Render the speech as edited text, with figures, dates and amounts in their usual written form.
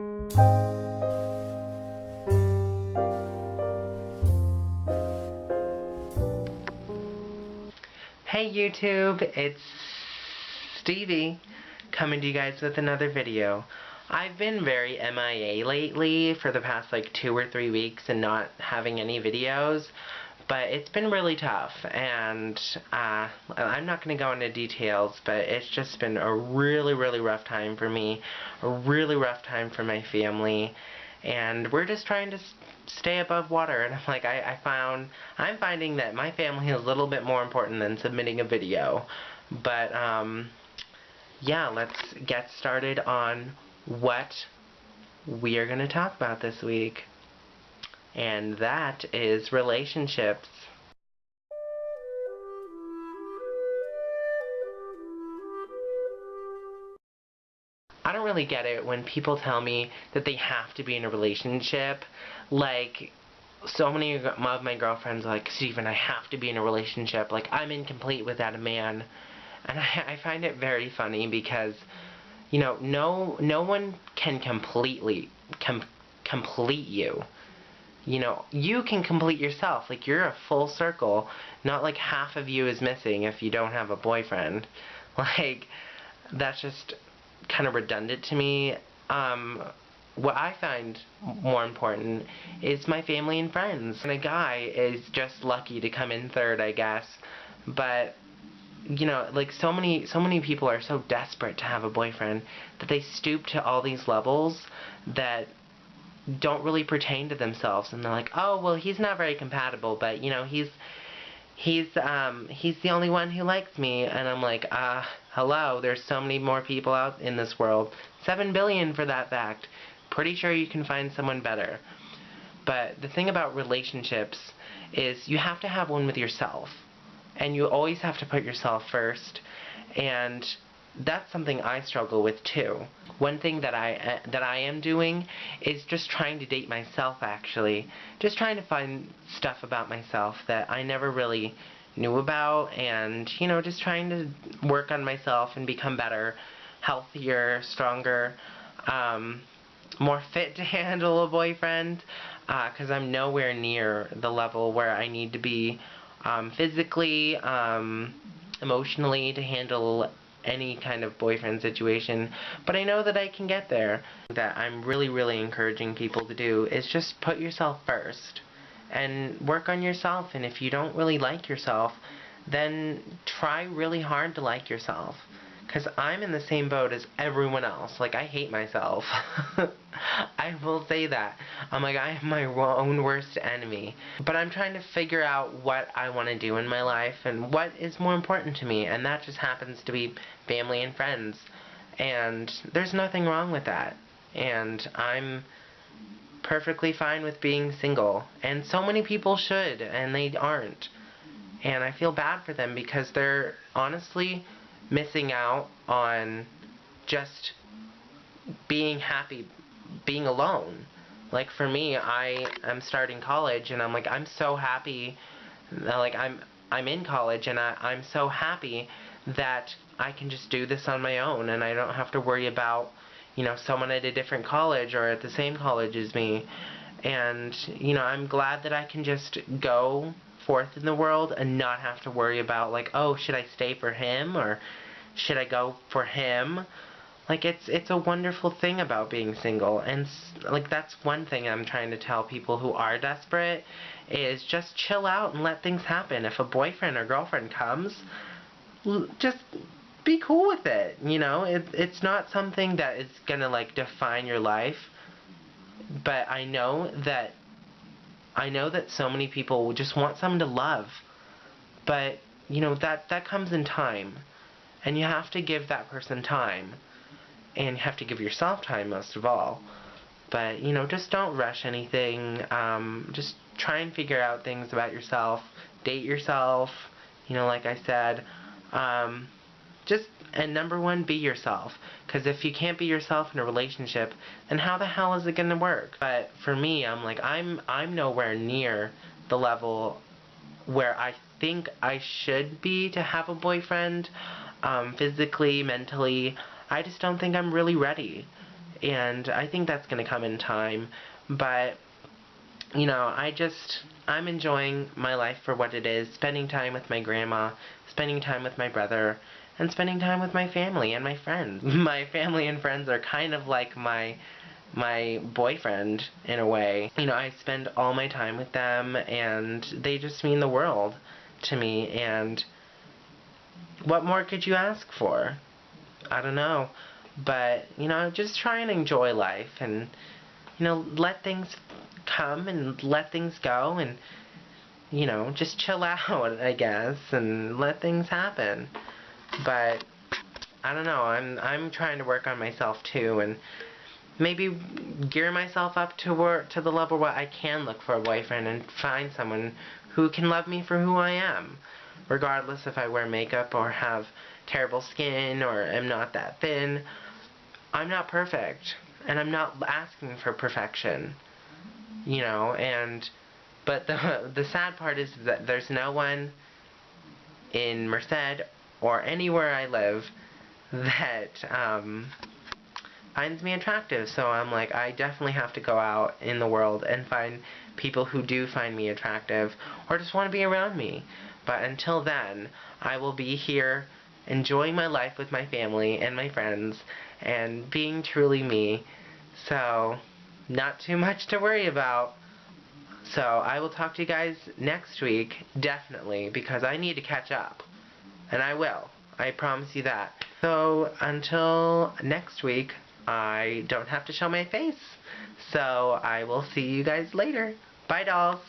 Hey YouTube, it's Stevie coming to you guys with another video. I've been very MIA lately for the past like 2 or 3 weeks and not having any videos, but it's been really tough, and I'm not going to go into details, but it's just been a really rough time for me, a really rough time for my family, and we're just trying to stay above water. And I'm finding that my family is a little bit more important than submitting a video. But yeah, let's get started on what we are going to talk about this week, and that is relationships. I don't really get it when people tell me that they have to be in a relationship. Like, so many of my girlfriends are like, Steven, I have to be in a relationship. Like, I'm incomplete without a man. And I find it very funny because, you know, no one can complete you. You know, you can complete yourself. Like, you're a full circle. Not like half of you is missing if you don't have a boyfriend. Like, that's just kind of redundant to me. What I find more important is my family and friends. And a guy is just lucky to come in third, I guess. But, you know, like, so many people are so desperate to have a boyfriend that they stoop to all these levels that don't really pertain to themselves. And they're like, oh, well, he's not very compatible, but, you know, he's the only one who likes me. And I'm like, hello, there's so many more people out in this world. 7 billion for that fact. Pretty sure you can find someone better. But the thing about relationships is you have to have one with yourself. And you always have to put yourself first. And that's something I struggle with too. One thing that I am doing is just trying to date myself, actually. Just trying to find stuff about myself that I never really knew about, and, you know, just trying to work on myself and become better, healthier, stronger, more fit to handle a boyfriend, because I'm nowhere near the level where I need to be physically, emotionally, to handle any kind of boyfriend situation. But I know that I can get there. That I'm really encouraging people to do is just put yourself first and work on yourself. And if you don't really like yourself, then try really hard to like yourself. Because I'm in the same boat as everyone else. Like, I hate myself. I will say that. I'm like, I am my own worst enemy. But I'm trying to figure out what I want to do in my life and what is more important to me. And that just happens to be family and friends. And there's nothing wrong with that. And I'm perfectly fine with being single. And so many people should, and they aren't. And I feel bad for them because they're honestly missing out on just being happy, being alone. Like, for me, I am starting college, and I'm like, I'm so happy. Like, I'm in college, and I'm so happy that I can just do this on my own, and I don't have to worry about, you know, someone at a different college or at the same college as me. And, you know, I'm glad that I can just go forth in the world and not have to worry about, like, oh, should I stay for him or should I go for him? Like, it's a wonderful thing about being single. And like, that's one thing I'm trying to tell people who are desperate, is just chill out and let things happen. If a boyfriend or girlfriend comes, just be cool with it. You know, it's not something that is gonna, like, define your life. But I know that so many people just want someone to love. But, you know, that comes in time. And you have to give that person time. And you have to give yourself time, most of all. But, you know, just don't rush anything. Just try and figure out things about yourself. Date yourself. You know, like I said. And number one, be yourself. Because if you can't be yourself in a relationship, then how the hell is it going to work? But for me, I'm like, I'm nowhere near the level where I think I should be to have a boyfriend, physically, mentally. I just don't think I'm really ready. and I think that's going to come in time. But, you know, I'm enjoying my life for what it is, spending time with my grandma, spending time with my brother, and spending time with my family and my friends. My family and friends are kind of like my boyfriend in a way. You know, I spend all my time with them, and they just mean the world to me, and what more could you ask for? I don't know. But, you know, just try and enjoy life, and, you know, let things come and let things go, and, you know, just chill out, I guess, and let things happen. But I don't know, I'm trying to work on myself too, and maybe gear myself up to the level where I can look for a boyfriend and find someone who can love me for who I am, regardless if I wear makeup or have terrible skin or am not that thin. I'm not perfect, and I'm not asking for perfection, you know. But the sad part is that there's no one in Merced or anywhere I live that finds me attractive. So I'm like, I definitely have to go out in the world and find people who do find me attractive or just want to be around me. But until then, I will be here enjoying my life with my family and my friends and being truly me. So, not too much to worry about. So, I will talk to you guys next week, definitely, because I need to catch up. And I will. I promise you that. So, until next week, I don't have to show my face. So, I will see you guys later. Bye, dolls.